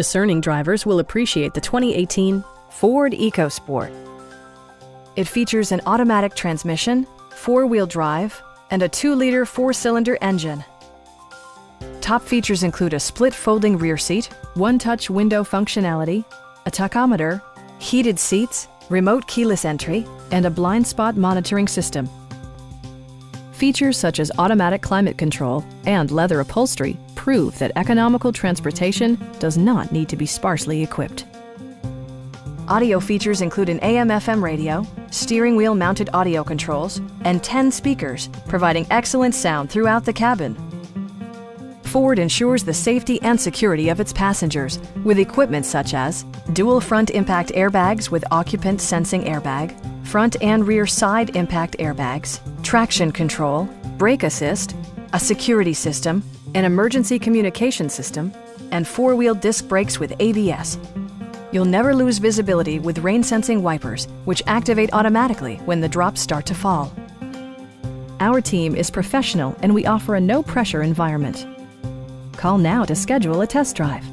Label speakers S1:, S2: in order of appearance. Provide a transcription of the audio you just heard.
S1: Discerning drivers will appreciate the 2018 Ford EcoSport. It features an automatic transmission, four-wheel drive, and a 2-liter 4-cylinder engine. Top features include a split folding rear seat, one-touch window functionality, a tachometer, heated seats, remote keyless entry, and a blind spot monitoring system. Features such as automatic climate control and leather upholstery prove that economical transportation does not need to be sparsely equipped. Audio features include an AM/FM radio, steering wheel mounted audio controls, and 10 speakers, providing excellent sound throughout the cabin. Ford ensures the safety and security of its passengers with equipment such as dual front impact airbags with occupant sensing airbag, front and rear side impact airbags, traction control, brake assist, a security system, an emergency communication system, and 4-wheel disc brakes with ABS. You'll never lose visibility with rain-sensing wipers, which activate automatically when the drops start to fall. Our team is professional and we offer a no-pressure environment. Call now to schedule a test drive.